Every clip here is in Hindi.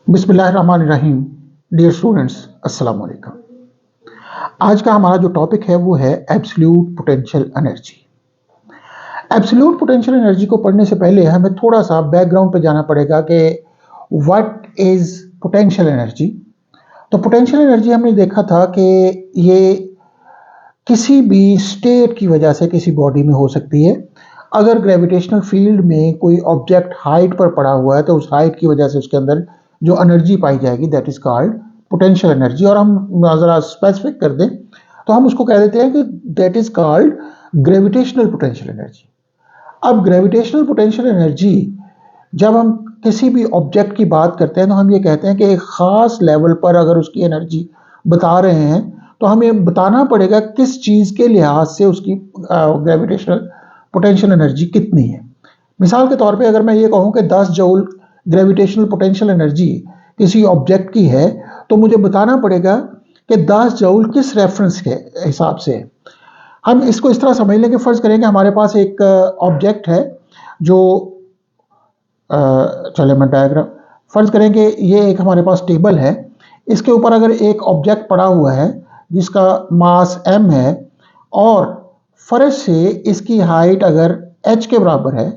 बिस्मिल्लाहिर्रहमानिर्रहीम। डियर स्टूडेंट्स, अस्सलाम वालेकुम। आज का हमारा जो टॉपिक है वो है absolute potential energy. Absolute potential energy को पढ़ने से पहले हमें थोड़ा सा बैकग्राउंड पे जाना पड़ेगा कि व्हाट इज पोटेंशियल एनर्जी। तो पोटेंशियल एनर्जी हमने देखा था कि ये किसी भी स्टेट की वजह से किसी बॉडी में हो सकती है। अगर ग्रेविटेशनल फील्ड में कोई ऑब्जेक्ट हाइट पर पड़ा हुआ है तो उस हाइट की वजह से उसके अंदर जो एनर्जी पाई जाएगी that is called potential energy. और हम ज़रा स्पेसिफिक कर दें तो हम उसको कह देते हैं कि that is called gravitational potential energy. अब ग्रेविटेशनल पोटेंशियल एनर्जी जब हम किसी भी ऑब्जेक्ट की बात करते हैं तो हम ये कहते हैं कि एक ख़ास लेवल पर अगर उसकी एनर्जी बता रहे हैं तो हमें बताना पड़ेगा किस चीज़ के लिहाज से उसकी ग्रेविटेशनल पोटेंशियल एनर्जी कितनी है। मिसाल के तौर पे अगर मैं ये कहूँ कि 10 जूल ग्रेविटेशनल पोटेंशियल एनर्जी किसी ऑब्जेक्ट की है तो मुझे बताना पड़ेगा कि 10 जूल किस रेफरेंस के हिसाब से है। हम इसको इस तरह समझ लें कि फ़र्ज़ करें कि हमारे पास एक ऑब्जेक्ट है जो चले मैं डायग्राम फ़र्ज़ करें कि ये एक हमारे पास टेबल है। इसके ऊपर अगर एक ऑब्जेक्ट पड़ा हुआ है जिसका मास m है और फर्श से इसकी हाइट अगर h के बराबर है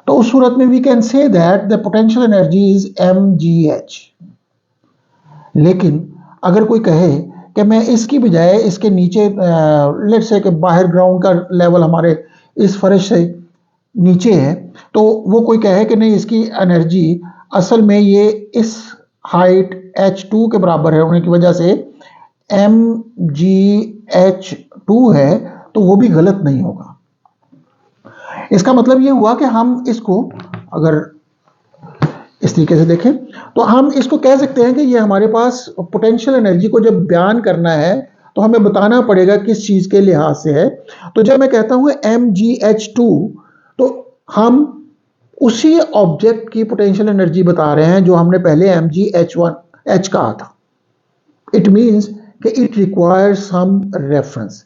तो उस सूरत में we can say that the potential energy is mgh। लेकिन अगर कोई कहे कि मैं इसकी बजाय इसके नीचे लेट्स से कि बाहर ग्राउंड का लेवल हमारे इस फर्श से नीचे है तो वो कोई कहे कि नहीं इसकी एनर्जी असल में ये इस हाइट h2 के बराबर है होने की वजह से mgh2 है तो वो भी गलत नहीं होगा। इसका मतलब ये हुआ कि हम इसको अगर इस तरीके से देखें तो हम इसको कह सकते हैं कि ये हमारे पास पोटेंशियल एनर्जी को जब बयान करना है तो हमें बताना पड़ेगा किस चीज़ के लिहाज से है। तो जब मैं कहता हूँ mgh2 तो हम उसी ऑब्जेक्ट की पोटेंशियल एनर्जी बता रहे हैं जो हमने पहले mgh1h कहा था। इट मीन्स कि it requires some reference.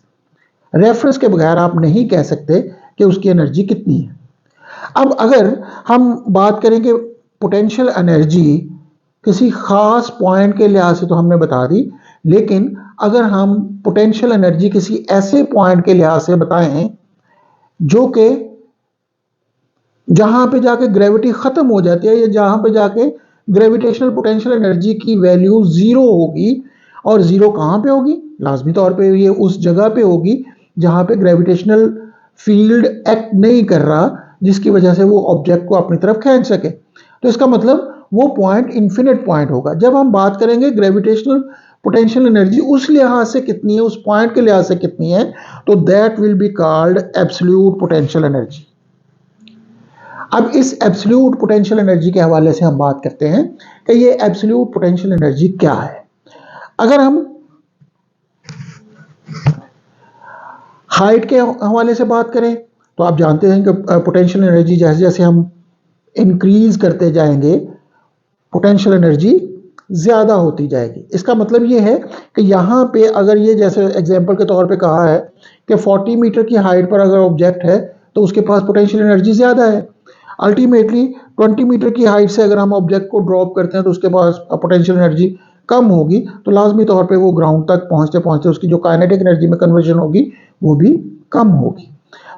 Reference के बगैर आप नहीं कह सकते कि उसकी एनर्जी कितनी है। अब अगर हम बात करें कि पोटेंशियल एनर्जी किसी खास पॉइंट के लिहाज से तो हमने बता दी, लेकिन अगर हम पोटेंशियल एनर्जी किसी ऐसे पॉइंट के लिहाज से बताएं जो कि जहां पे जाके ग्रेविटी खत्म हो जाती है या जहां पे जाके ग्रेविटेशनल पोटेंशियल एनर्जी की वैल्यू जीरो होगी, और जीरो कहां पे होगी? लाजमी तौर पे ये उस जगह पे होगी जहां पे ग्रेविटेशनल फील्ड एक्ट नहीं कर रहा जिसकी वजह से वो ऑब्जेक्ट को अपनी तरफ खींच सके। तो इसका मतलब वो पॉइंट इन्फिनिट पॉइंट होगा। जब हम बात करेंगे ग्रेविटेशनल पोटेंशियल एनर्जी उस लिहाज से कितनी है, उस पॉइंट के लिहाज से कितनी है, तो that will be called absolute potential energy. अब इस एब्सोल्यूट पोटेंशियल एनर्जी के हवाले से हम बात करते हैं कि ये एब्सोल्यूट पोटेंशियल एनर्जी क्या है। अगर हम हाइट के हवाले से बात करें तो आप जानते हैं कि पोटेंशियल एनर्जी जैसे जैसे हम इंक्रीज करते जाएंगे पोटेंशियल एनर्जी ज़्यादा होती जाएगी। इसका मतलब ये है कि यहाँ पे अगर ये जैसे एग्जांपल के तौर पे कहा है कि 40 मीटर की हाइट पर अगर ऑब्जेक्ट है तो उसके पास पोटेंशियल एनर्जी ज़्यादा है। अल्टीमेटली 20 मीटर की हाइट से अगर हम ऑब्जेक्ट को ड्रॉप करते हैं तो उसके पास पोटेंशियल एनर्जी कम होगी, तो लाजमी तौर पे वो ग्राउंड तक पहुँचते पहुँचते उसकी जो काइनेटिक एनर्जी में कन्वर्जन होगी वो भी कम होगी।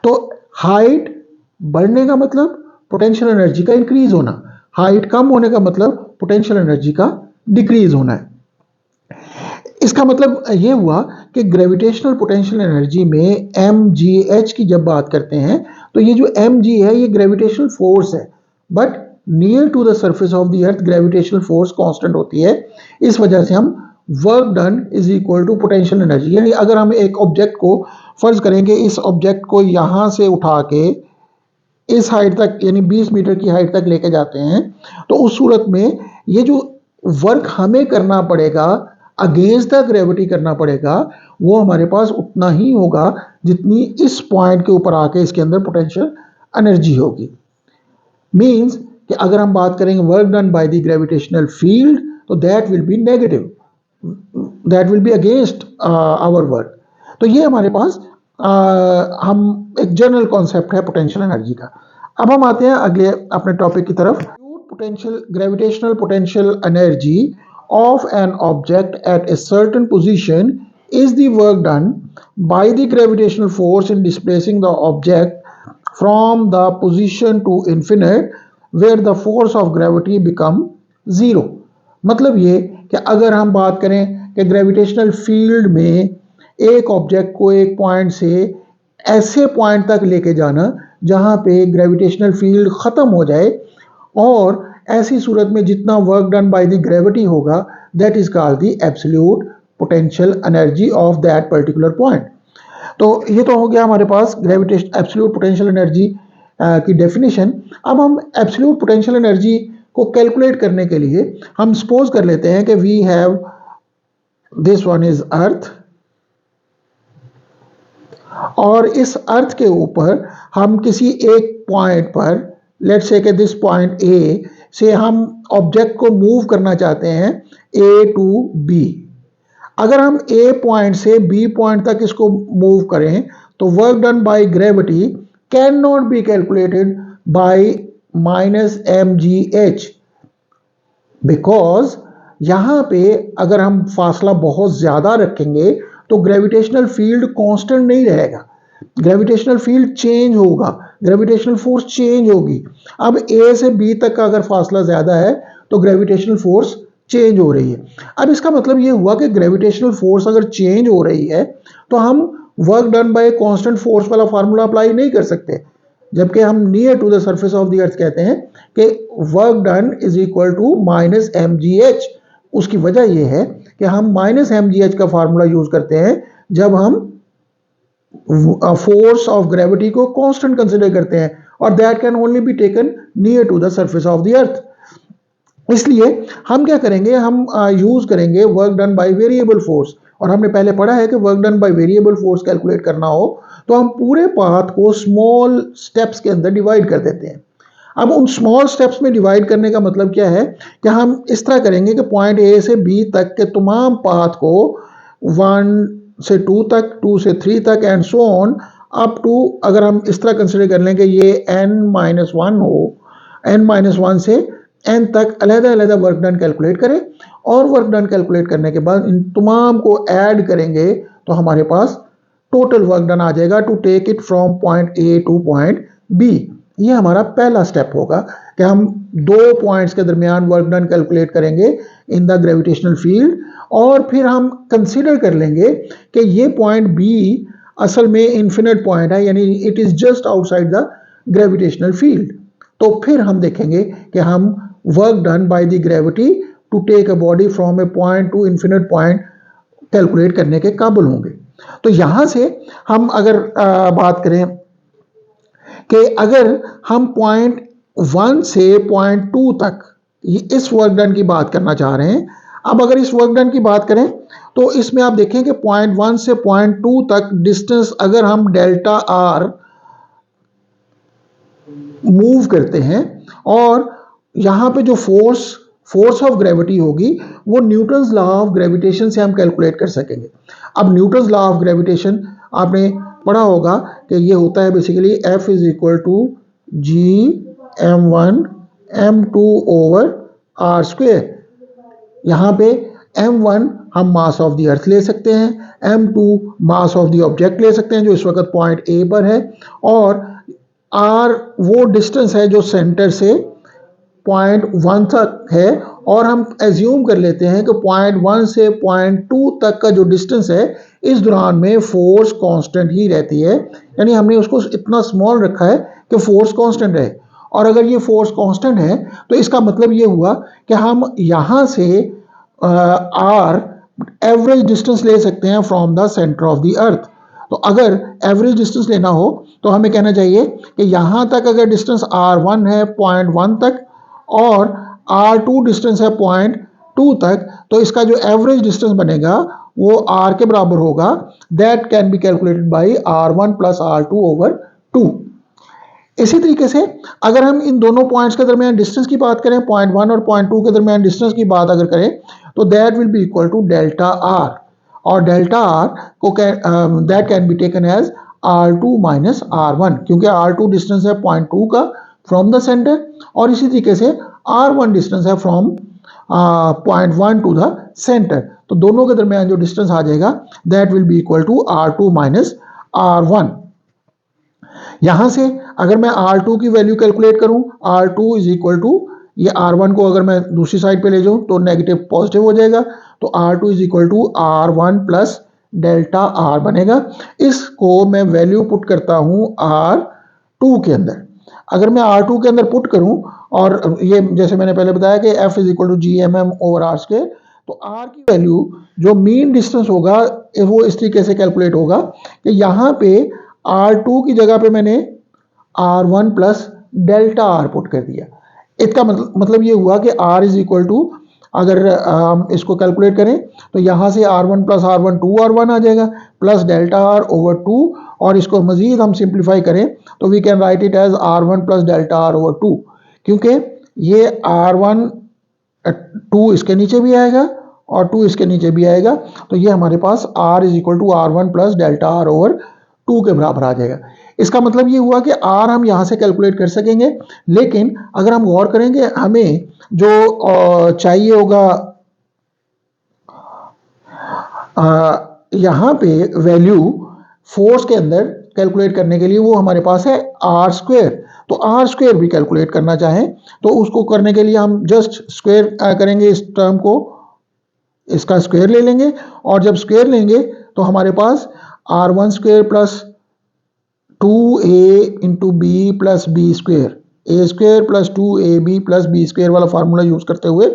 तो हाइट बढ़ने का मतलब पोटेंशियल एनर्जी का इंक्रीज होना, हाइट कम होने का मतलब पोटेंशियल एनर्जी का डिक्रीज होना है। इसका मतलब ये हुआ कि ग्रेविटेशनल पोटेंशियल एनर्जी में mgh की जब बात करते हैं तो ये जो mg है ये ग्रेविटेशनल फोर्स है, but near to the surface of the earth gravitational force constant होती है। इस वजह से हम work done is equal to potential energy. यानी अगर हम एक ऑब्जेक्ट को फर्ज करेंगे, इस ऑब्जेक्ट को यहाँ से उठा के इस हाइट तक यानी 20 मीटर की हाइट तक लेके जाते हैं तो उस सूरत में ये जो वर्क हमें करना पड़ेगा अगेंस्ट द ग्रेविटी करना पड़ेगा वो हमारे पास उतना ही होगा जितनी इस पॉइंट के ऊपर आके इसके अंदर पोटेंशियल एनर्जी होगी। मीन्स कि अगर हम बात करेंगे work done by the gravitational field तो that will be negative, that will be against our work. तो ये हमारे पास हम एक जनरल कॉन्सेप्ट है पोटेंशियल एनर्जी का। अब हम आते हैं अगले अपने टॉपिक की तरफ। gravitational potential energy of an object at a certain position is the work done by the gravitational force in displacing the object from the position to infinite where the force of gravity become zero। मतलब ये कि अगर हम बात करें कि ग्रेविटेशनल फील्ड में एक ऑब्जेक्ट को एक पॉइंट से ऐसे पॉइंट तक लेके जाना जहां पे ग्रेविटेशनल फील्ड खत्म हो जाए, और ऐसी सूरत में जितना work done by the gravity होगा that is called the absolute potential energy of that particular point. तो ये तो हो गया हमारे पास ग्रेविटेशन एब्सोल्यूट पोटेंशियल एनर्जी की डेफिनेशन। अब हम एब्सोल्यूट पोटेंशियल एनर्जी को कैलकुलेट करने के लिए हम सपोज कर लेते हैं कि we have this one is earth, और इस अर्थ के ऊपर हम किसी एक पॉइंट पर, लेट्स से कि दिस पॉइंट ए से हम ऑब्जेक्ट को मूव करना चाहते हैं ए टू बी। अगर हम ए पॉइंट से बी पॉइंट तक इसको मूव करें तो work done by gravity can not be calculated by minus M G H, because यहां पे अगर हम फासला बहुत ज्यादा रखेंगे तो ग्रेविटेशनल फील्ड कांस्टेंट नहीं रहेगा, ग्रेविटेशनल फील्ड चेंज होगा, ग्रेविटेशनल फोर्स चेंज होगी। अब ए से बी तक का अगर फासला ज्यादा है तो ग्रेविटेशनल फोर्स चेंज हो रही है। अब इसका मतलब ये हुआ कि ग्रेविटेशनल फोर्स अगर चेंज हो रही है तो हम work done by constant force वाला फार्मूला अप्लाई नहीं कर सकते, जबकि हम near to the surface of the earth कहते हैं कि work done is equal to minus M G H. उसकी वजह यह है कि हम माइनस एम जी एच का फार्मूला यूज करते हैं जब हम फोर्स ऑफ ग्रेविटी को कांस्टेंट कंसीडर करते हैं, और that can only be taken near to the surface of the अर्थ। इसलिए हम क्या करेंगे, हम यूज करेंगे work done by variable force, और हमने पहले पढ़ा है कि work done by variable force calculate करना हो तो हम पूरे पाथ को स्मॉल स्टेप्स के अंदर डिवाइड कर देते हैं। अब उन स्मॉल स्टेप्स में डिवाइड करने का मतलब क्या है कि हम इस तरह करेंगे कि पॉइंट ए से बी तक के तमाम पाथ को 1 से 2 तक, 2 से 3 तक and so on up to, अगर हम इस तरह कंसिडर कर लें कि ये n-1 हो, n-1 से n तक अलग-अलग वर्क डन कैलकुलेट करें, और वर्क डन कैलकुलेट करने के बाद इन तमाम को ऐड करेंगे तो हमारे पास टोटल वर्क डन आ जाएगा to take it from point A to point B. ये हमारा पहला स्टेप होगा कि हम दो पॉइंट्स के दरमियान वर्क डन कैलकुलेट करेंगे इन द ग्रेविटेशनल फील्ड, और फिर हम कंसीडर कर लेंगे कि ये पॉइंट बी असल में इन्फिनिट पॉइंट है, यानी it is just outside the gravitational field. तो फिर हम देखेंगे कि हम work done by the gravity to take a body from A point to infinite point calculate करने के काबिल होंगे। तो यहां से हम अगर बात करें कि अगर हम पॉइंट 1 से पॉइंट 2 तक इस वर्क डन की बात करना चाह रहे हैं, अब अगर इस वर्क डन की बात करें तो इसमें आप देखें कि पॉइंट 1 से पॉइंट 2 तक डिस्टेंस अगर हम डेल्टा आर मूव करते हैं, और यहां पे जो फोर्स ऑफ ग्रेविटी होगी वो न्यूटन्स लॉ ऑफ ग्रेविटेशन से हम कैलकुलेट कर सकेंगे। अब न्यूटन्स लॉ ऑफ ग्रेविटेशन आपने पढ़ा होगा कि ये होता है basically F is equal to G m1 m2 over R square. यहाँ पे m1 हम मास ऑफ द अर्थ ले सकते हैं, m2 mass of the object ले सकते हैं जो इस वक्त पॉइंट ए पर है, और r वो डिस्टेंस है जो सेंटर से पॉइंट 1 तक है, और हम एज्यूम कर लेते हैं कि पॉइंट 1 से पॉइंट 2 तक का जो डिस्टेंस है इस दौरान में फोर्स कांस्टेंट ही रहती है, यानी हमने उसको इतना स्मॉल रखा है कि फोर्स कांस्टेंट है। और अगर ये फोर्स कांस्टेंट है तो इसका मतलब ये हुआ कि हम यहाँ से आर एवरेज डिस्टेंस ले सकते हैं from the centre of the अर्थ। तो अगर एवरेज डिस्टेंस लेना हो तो हमें कहना चाहिए कि यहाँ तक अगर डिस्टेंस r1 है पॉइंट 1 तक, और r2 डिस्टेंस है पॉइंट 2 तक, तो इसका जो एवरेज डिस्टेंस बनेगा वो r के बराबर होगा, that can B calculated bye r1 plus r2 over 2। इसी तरीके से अगर हम इन दोनों पॉइंट्स के दरमियान डिस्टेंस की बात करें, पॉइंट 1 और पॉइंट 2 के दरमियान डिस्टेंस की बात अगर करें तो that will be equal to delta R, और डेल्टा आर को that can be taken as r2 minus r1, क्योंकि r2 डिस्टेंस है पॉइंट 2 का फ्रॉम द सेंटर, और इसी तरीके से R1 डिस्टेंस है from point 1 to the centre, तो दोनों के दरमियान जो डिस्टेंस आ जाएगा that will be equal to R2 minus R1। यहां से अगर मैं R2 की वैल्यू कैलकुलेट करूं, R2 इज इक्वल टू, ये R1 को अगर मैं दूसरी साइड पे ले जाऊं तो नेगेटिव पॉजिटिव हो जाएगा, तो R2 is equal to R1 plus delta R बनेगा। इसको मैं वैल्यू पुट करता हूं R2 के अंदर। अगर मैं R2 के अंदर पुट करूं, और ये जैसे मैंने पहले बताया कि F is equal to G M M over R square, तो R की वैल्यू जो मीन डिस्टेंस होगा वो इस तरीके से कैलकुलेट होगा कि यहाँ पे R2 की जगह पे मैंने R1 plus delta R put कर दिया। इसका मतलब ये हुआ कि R इज इक्वल टू, अगर हम इसको कैलकुलेट करें तो यहाँ से R1 प्लस R1 2R1 आ जाएगा प्लस डेल्टा R ओवर 2, और इसको मजीद हम सिंप्लीफाई करें तो we can write it as R1 plus delta R over 2, क्योंकि ये R1 2 इसके नीचे भी आएगा और 2 इसके नीचे भी आएगा, तो ये हमारे पास R is equal to R1 plus delta R over 2 के बराबर आ जाएगा। इसका मतलब ये हुआ कि R हम यहाँ से कैलकुलेट कर सकेंगे, लेकिन अगर हम गौर करेंगे हमें जो चाहिए होगा यहाँ पे वैल्यू फोर्स के अंदर कैलकुलेट करने के लिए वो हमारे पास है R स्क्वेयर, तो R स्क्वेयर भी कैलकुलेट करना चाहें तो उसको करने के लिए हम जस्ट स्क्वेयर करेंगे, इस टर्म को इसका स्क्वेयर ले लेंगे, और जब स्क्वेयर लेंगे तो हमारे पास R1 square plus 2a into B plus B square, A square plus 2ab plus B square वाला फार्मूला यूज करते हुए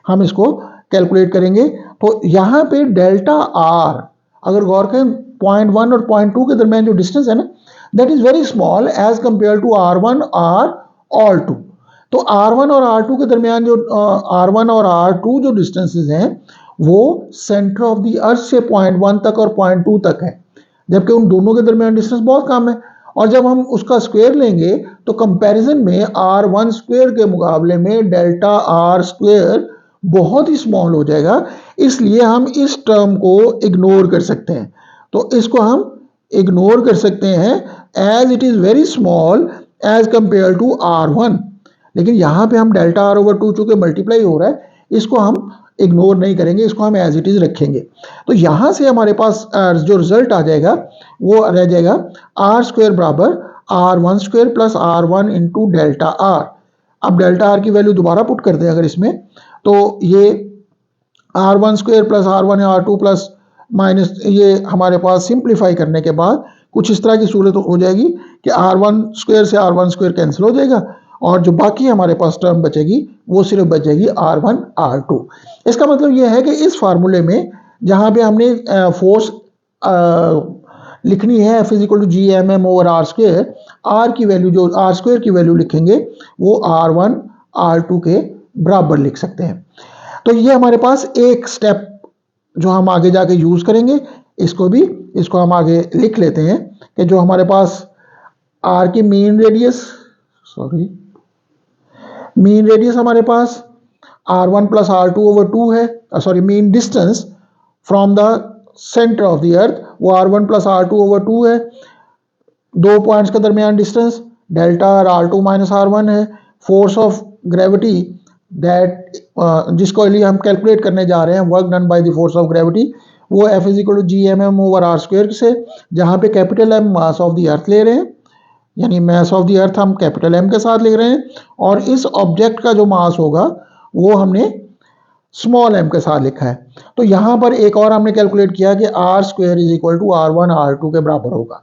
हम इसको कैलकुलेट करेंगे। तो यहाँ पे डेल्टा R, अगर गौर करें पॉइंट 1 और पॉइंट 2 के दरमियान जो डिस्टेंस है ना, that is very small as compare to R1 और R2। तो R1 और R2 के दरमियान जो R1 और R2 जो डिस्टेंसेस हैं वो सेंटर ऑफ द अर्थ से पॉइंट 1 तक और पॉइंट 2 तक है, जबकि उन दोनों के दरमियान डिस्टेंस बहुत कम है। और जब हम उसका स्क्वायर लेंगे तो कंपैरिजन में R1 स्क्वायर के मुकाबले में डेल्टा R स्क्वायर बहुत ही स्मॉल हो जाएगा, इसलिए हम इस टर्म को इग्नोर कर सकते हैं। तो इसको हम इग्नोर कर सकते हैं as it is very small as compare to R1, लेकिन यहाँ पे हम डेल्टा R ओवर 2 चूंकि मल्टीप्लाई हो रहा है, इसको हम इग्नोर नहीं करेंगे, इसको हम एज इट इज रखेंगे। तो यहाँ से हमारे पास जो रिजल्ट आ जाएगा वो रह जाएगा R स्क्वायर बराबर R1 square plus R1 into delta R। अब डेल्टा R की वैल्यू दोबारा पुट कर दें अगर इसमें, तो ये R1 स्क्वायर प्लस R1 है R2 प्लस माइनस, ये हमारे पास सिंप्लीफाई करने के बाद कुछ इस तरह की सूरत हो जाएगी कि R1 स्क्वायर से R1 स्क्वायर कैंसिल हो जाएगा और जो बाकी हमारे पास टर्म बचेगी वो सिर्फ बचेगी R1 R2। इसका मतलब यह है कि इस फार्मूले में जहाँ पे हमने फोर्स लिखनी है F is equal to G M M over R square, R की वैल्यू जो आर स्क्वेयर की वैल्यू लिखेंगे वो R1 R2 के बराबर लिख सकते हैं। तो ये हमारे पास एक स्टेप जो हम आगे जाके यूज करेंगे, इसको हम आगे लिख लेते हैं कि जो हमारे पास R की मीन रेडियस हमारे पास R1 प्लस R2 ओवर 2 है, mean distance from the centre of the अर्थ वो R1 प्लस R2 ओवर 2 है। दो पॉइंट्स के दरमियान distance delta R2 minus R1 है। फोर्स ऑफ ग्रेविटी दैट जिसको लिए हम कैलकुलेट करने जा रहे हैं, work done by the force of gravity, वो F is equal to G M M over R square से, जहाँ पे capital M mass of the earth ले रहे हैं, यानी मास ऑफ द अर्थ हम कैपिटल M के साथ लिख रहे हैं, और इस ऑब्जेक्ट का जो मास होगा वो हमने स्मॉल m के साथ लिखा है। तो यहाँ पर एक और हमने कैलकुलेट किया कि R square is equal to R1 R2 के बराबर होगा।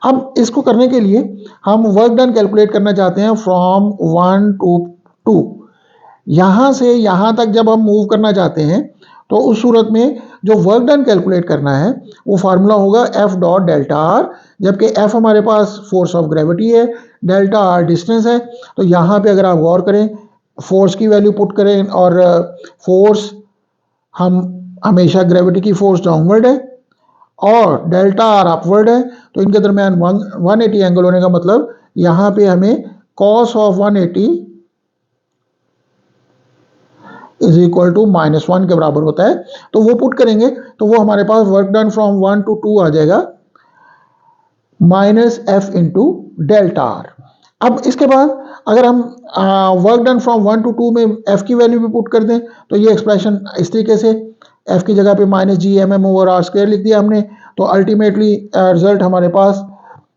अब इसको करने के लिए हम वर्क डन कैलकुलेट करना चाहते हैं फ्रॉम 1 टू 2। यहाँ से यहाँ तक जब हम मूव करना चाहते हैं तो उस सूरत में जो वर्क डन कैलकुलेट करना है वो फार्मूला होगा F डॉट डेल्टा R, जबकि F हमारे पास फोर्स ऑफ ग्रेविटी है, डेल्टा R डिस्टेंस है। तो यहाँ पे अगर आप गौर करें, फोर्स की वैल्यू पुट करें और फोर्स हम हमेशा ग्रेविटी की फोर्स डाउनवर्ड है और डेल्टा R अपवर्ड है, तो इनके दरमियान 180 एंगल होने का मतलब यहाँ पे हमें cos of 180 is equal to -1 के बराबर होता है। तो वो पुट करेंगे तो वो हमारे पास वर्क डन फ्रॉम 1 टू 2 आ जाएगा -F इंटू डेल्टा R। अब इसके बाद अगर हम वर्क डन फ्रॉम 1 to 2 में एफ की वैल्यू भी पुट कर दें तो ये एक्सप्रेशन इस तरीके से, एफ की जगह पे minus G M M over R square लिख दिया हमने, तो अल्टीमेटली रिजल्ट हमारे पास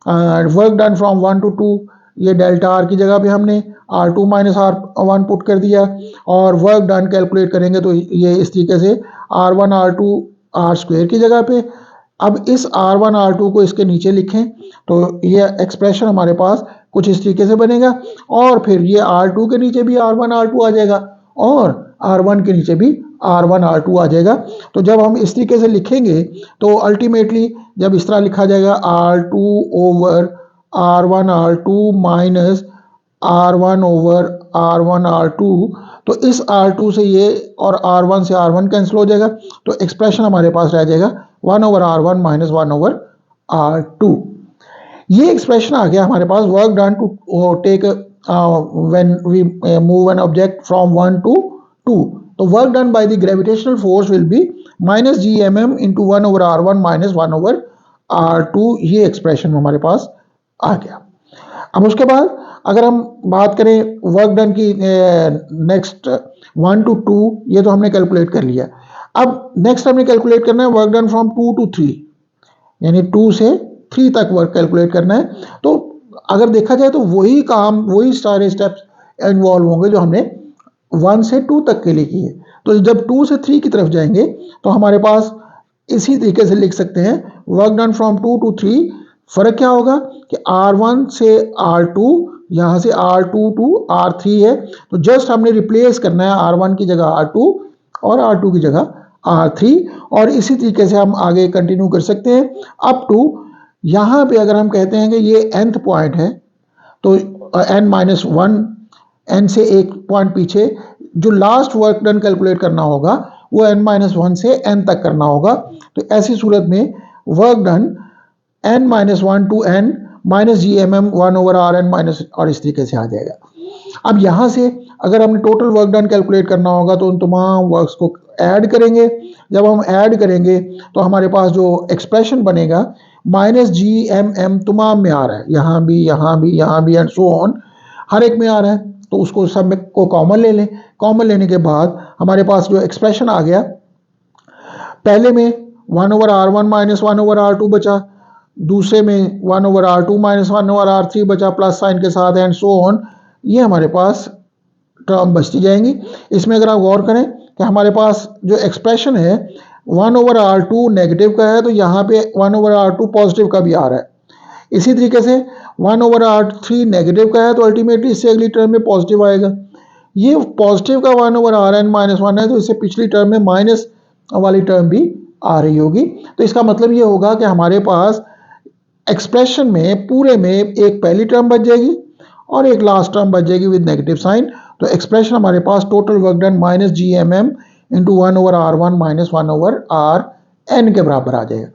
वर्क डन फ्रॉम 1 to 2, ये डेल्टा आर की जगह पे हमने R two minus R one put कर दिया, और वर्क डन कैलकुलेट करेंगे तो ये इस तरीके से R one R two R square की जगह पे। अब इस आर वन आर टू को इसके नीचे लिखें तो ये एक्सप्रेशन हमारे पास कुछ इस तरीके से बनेगा, और फिर ये आर टू के नीचे भी आर वन आर टू आ जाएगा, और आर वन के नीचे भी आर वन आर टू आ जाएगा। तो जब हम इस तरीके से लिखेंगे तो अल्टीमेटली जब इस तरह लिखा जाएगा R two over R one R two minus R one over R one R two, तो इस आर टू से ये और आर वन से आर वन कैंसिल हो जाएगा, तो एक्सप्रेशन हमारे पास रह जाएगा one over R one minus one over R two. ये एक्सप्रेशन आ गया हमारे पास work done to take when we move an object from 1 to 2। तो work done by the gravitational force will be minus G M M into one over R one minus one over R two. ये एक्सप्रेशन हमारे पास आ गया। अब उसके बाद अगर हम बात करें वर्क डन की नेक्स्ट 1 to 2, ये तो हमने कैलकुलेट कर लिया। अब नेक्स्ट हमने कैलकुलेट करना है वर्क डन फ्रॉम 2 to 3, यानी 2 से 3 तक वर्क कैलकुलेट करना है। तो अगर देखा जाए तो वही काम, वही सारे स्टेप्स इन्वॉल्व होंगे जो हमने 1 से 2 तक के लिए किए। तो जब 2 से 3 की तरफ जाएंगे तो हमारे पास इसी तरीके से लिख सकते हैं वर्क डन फ्रॉम 2 to 3। फर्क क्या होगा कि R1 से R2, यहाँ से R2 to R3 है, तो जस्ट हमने रिप्लेस करना है R1 की जगह R2 और R2 की जगह R3, और इसी तरीके से हम आगे कंटिन्यू कर सकते हैं अप टू यहाँ पे। अगर हम कहते हैं कि ये nth पॉइंट है तो n माइनस वन, n से एक पॉइंट पीछे जो लास्ट वर्क डन कैलकुलेट करना होगा वो n माइनस वन से n तक करना होगा। तो ऐसी सूरत में work done n minus one to n minus G M M one over R N minus, और इस तरीके से आ जाएगा। अब यहाँ से अगर हमने टोटल वर्क डन कैलकुलेट करना होगा तो उन तमाम वर्क्स को ऐड करेंगे। जब हम ऐड करेंगे तो हमारे पास जो एक्सप्रेशन बनेगा माइनस जी एम एम तमाम में आ रहा है, यहाँ भी यहाँ भी यहाँ भी एंड सो ऑन, हर एक में आ रहा है, तो उसको सब में को कॉमन ले लें। कॉमन लेने के बाद हमारे पास जो एक्सप्रेशन आ गया, पहले में 1 over R one minus one over R two बचा, दूसरे में 1 over R two minus one over R three बचा प्लस साइन के साथ एंड सो ऑन। ये हमारे पास टर्म बचती जाएंगी। इसमें अगर आप गौर करें कि हमारे पास जो एक्सप्रेशन है 1 ओवर आर टू नेगेटिव का है, तो यहाँ पे 1 ओवर आर टू पॉजिटिव का भी आ रहा है। इसी तरीके से 1 ओवर आर थ्री नेगेटिव का है, तो अल्टीमेटली इससे अगली टर्म में पॉजिटिव आएगा। ये पॉजिटिव का 1 over R N minus one है, तो इससे पिछली टर्म में माइनस वाली टर्म भी आ रही होगी। तो इसका मतलब ये होगा कि हमारे पास एक्सप्रेशन में पूरे में एक पहली टर्म बच जाएगी और एक लास्ट टर्म बच जाएगी विद नेगेटिव साइन। तो एक्सप्रेशन हमारे पास total work done minus G M M into one over R one minus one over R N के बराबर आ जाएगा।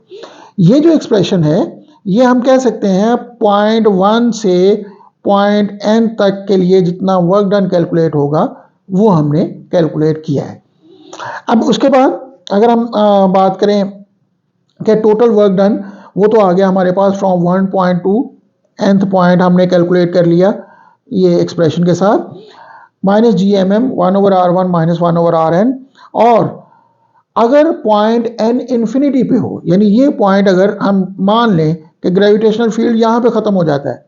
ये जो एक्सप्रेशन है ये हम कह सकते हैं पॉइंट 1 से पॉइंट n तक के लिए जितना वर्क डन कैलकुलेट होगा वो हमने कैलकुलेट किया है। अब उसके बाद अगर हम बात करें कि टोटल वर्क डन, वो तो आ गया हमारे पास from 1 point to nth point हमने कैलकुलेट कर लिया ये एक्सप्रेशन के साथ, minus G M M one over R one minus one over R N. और अगर पॉइंट n इन्फिनिटी पे हो, यानी ये पॉइंट अगर हम मान लें कि ग्रेविटेशनल फील्ड यहाँ पे ख़त्म हो जाता है,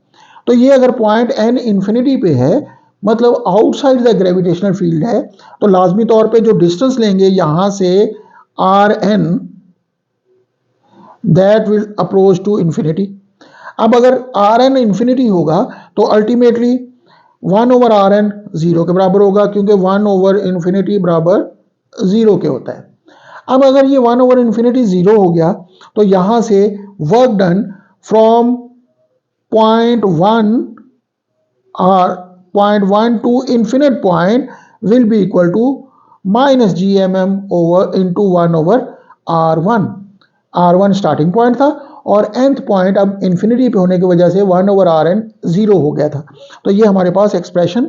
तो ये अगर पॉइंट n इन्फिनिटी पे है मतलब आउटसाइड द ग्रेविटेशनल फील्ड है, तो लाजमी तौर पे जो डिस्टेंस लेंगे यहाँ से R N that will approach to infinity. अब अगर आर एन इन्फिनिटी होगा तो ultimately 1 over R N zero के बराबर होगा, क्योंकि 1 ओवर इन्फिनिटी बराबर जीरो के होता है। अब अगर ये 1 ओवर इन्फिनिटी जीरो हो गया तो यहां से work done from point one to infinite point will be equal to minus G M M over into one over R one. R one starting point था और nth पॉइंट अब इन्फिनिटी पे होने की वजह से 1 ओवर आर एन जीरो हो गया था। तो ये हमारे पास एक्सप्रेशन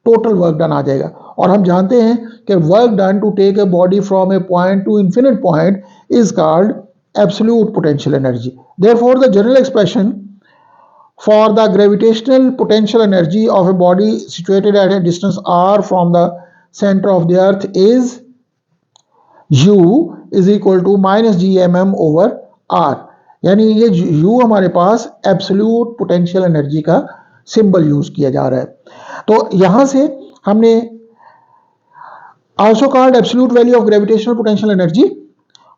टोटल वर्क डन आ जाएगा। और हम जानते हैं कि work done to take a body from A point to infinite point is called absolute potential energy. Therefore the general expression for the gravitational potential energy of a body situated at a distance r from the center of the earth is u is equal to minus G M M over R. यानी ये u हमारे पास एब्सोल्यूट पोटेंशियल एनर्जी का सिंबल यूज किया जा रहा है। तो यहां से हमने also called absolute value of gravitational potential energy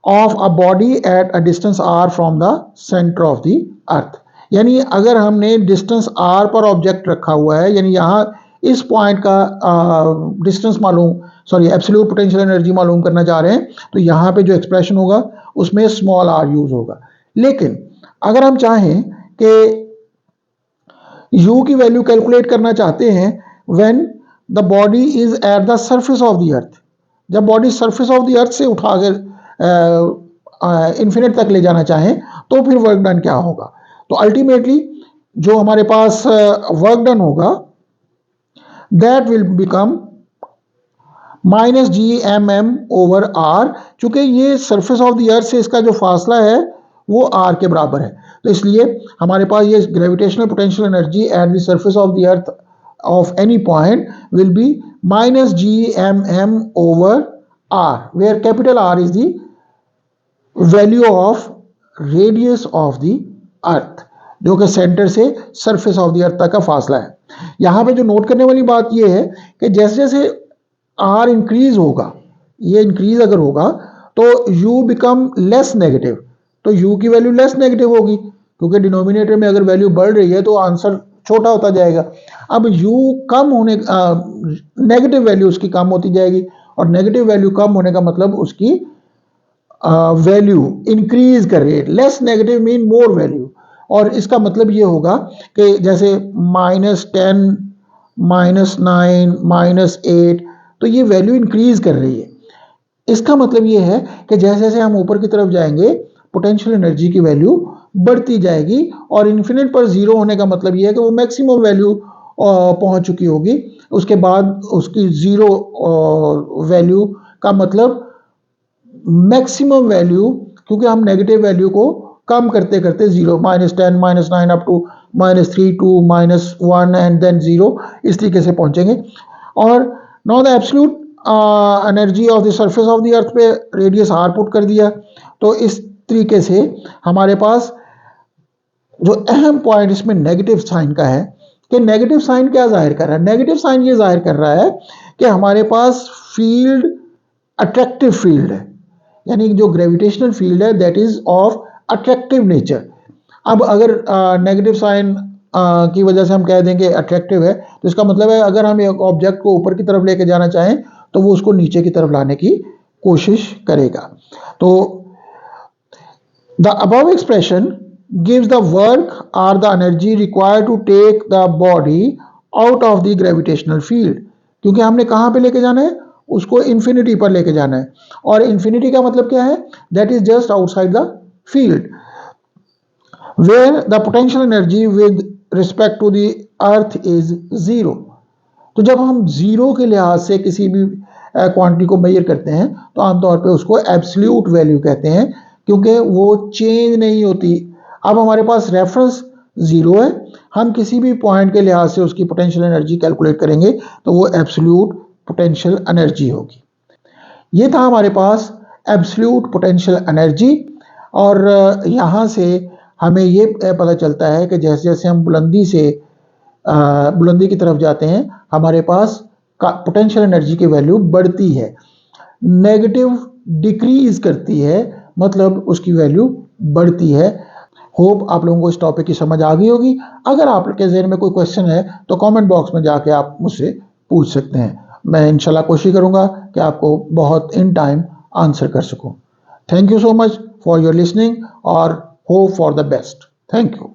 of a body at a distance r from the center of the earth। यानी अगर हमने डिस्टेंस r पर ऑब्जेक्ट रखा हुआ है, यानी यहाँ इस पॉइंट का डिस्टेंस एब्सोल्यूट पोटेंशियल एनर्जी मालूम करना चाह रहे हैं, तो यहाँ पे जो एक्सप्रेशन होगा उसमें स्मॉल r यूज होगा। लेकिन अगर हम चाहें कि u की वैल्यू कैलकुलेट करना चाहते हैं when the body is at the surface of the earth, जब body surface of the earth से उठाकर इन्फिनिट तक ले जाना चाहें तो फिर वर्क डन क्या होगा। तो अल्टीमेटली जो हमारे पास वर्क डन होगा that will become minus G M M over R. चूंकि ये सरफेस ऑफ द अर्थ से इसका जो फासला है वो आर के बराबर है, तो इसलिए हमारे पास ये gravitational potential energy at the surface of the earth of any point will be minus gmm over r, where capital R is the value of radius of the earth, जो कि सेंटर से सरफेस ऑफ द अर्थ तक का फासला है। यहाँ पे जो नोट करने वाली बात ये है कि जैसे जैसे r इंक्रीज होगा, ये इंक्रीज अगर होगा तो u बिकम लेस नेगेटिव, तो u की वैल्यू लेस नेगेटिव होगी, क्योंकि डिनोमिनेटर में अगर वैल्यू बढ़ रही है तो आंसर छोटा होता जाएगा। अब u कम होने नेगेटिव वैल्यू उसकी कम होती जाएगी, और नेगेटिव वैल्यू कम होने का मतलब उसकी वैल्यू इंक्रीज कर रही है। Less negative mean more value, और इसका मतलब ये होगा कि जैसे -10 -9 -8, तो ये वैल्यू इंक्रीज कर रही है। इसका मतलब ये है कि जैसे जैसे हम ऊपर की तरफ जाएंगे पोटेंशियल एनर्जी की वैल्यू बढ़ती जाएगी, और इन्फिनिट पर जीरो होने का मतलब यह है कि वो मैक्सिमम वैल्यू पहुंच चुकी होगी। उसके बाद उसकी जीरो वैल्यू का मतलब मैक्सिमम वैल्यू, क्योंकि हम नेगेटिव वैल्यू को कम करते करते zero -10 -9 up to -3 2 -1 and then zero, इस तरीके से पहुंचेंगे। और now the absolute energy of the surface of the earth पे रेडियस r पुट कर दिया, तो इस तरीके से हमारे पास जो अहम पॉइंट इसमें नेगेटिव साइन का है कि नेगेटिव साइन क्या जाहिर कर रहा है। नेगेटिव साइन ये जाहिर कर रहा है कि हमारे पास फील्ड अट्रैक्टिव फील्ड है, यानी जो ग्रेविटेशनल फील्ड है that is of attractive nature. अब अगर नेगेटिव साइन की वजह से हम कह दें कि अट्रैक्टिव है, तो इसका मतलब है अगर हम एक ऑब्जेक्ट को ऊपर की तरफ लेके जाना चाहें तो वो उसको नीचे की तरफ लाने की कोशिश करेगा। तो the above expression gives the work or the energy required to take the body out of the gravitational field, क्योंकि हमने कहाँ पे लेके जाना है, उसको इन्फिनिटी पर लेके जाना है, और इन्फिनिटी का मतलब क्या है, that is just outside the field where the potential energy with respect to the earth is zero. तो जब हम जीरो के लिहाज से किसी भी क्वांटिटी को मेजर करते हैं तो आमतौर पे उसको एब्सोल्यूट वैल्यू कहते हैं, क्योंकि वो चेंज नहीं होती। अब हमारे पास रेफरेंस जीरो है, हम किसी भी पॉइंट के लिहाज से उसकी पोटेंशियल एनर्जी कैलकुलेट करेंगे तो वो एब्सोल्यूट पोटेंशियल एनर्जी होगी। ये था हमारे पास एब्सोल्यूट पोटेंशियल एनर्जी, और यहाँ से हमें ये पता चलता है कि जैसे जैसे हम बुलंदी की तरफ जाते हैं हमारे पास पोटेंशियल एनर्जी की वैल्यू बढ़ती है, नेगेटिव डिक्रीज करती है, मतलब उसकी वैल्यू बढ़ती है। होप आप लोगों को इस टॉपिक की समझ आ गई होगी। अगर आपके ज़हन में कोई क्वेश्चन है तो कमेंट बॉक्स में जाके आप मुझसे पूछ सकते हैं, मैं इंशाल्लाह कोशिश करूंगा कि आपको बहुत इन टाइम आंसर कर सकूं। Thank you so much for your listening और hope for the best. Thank you.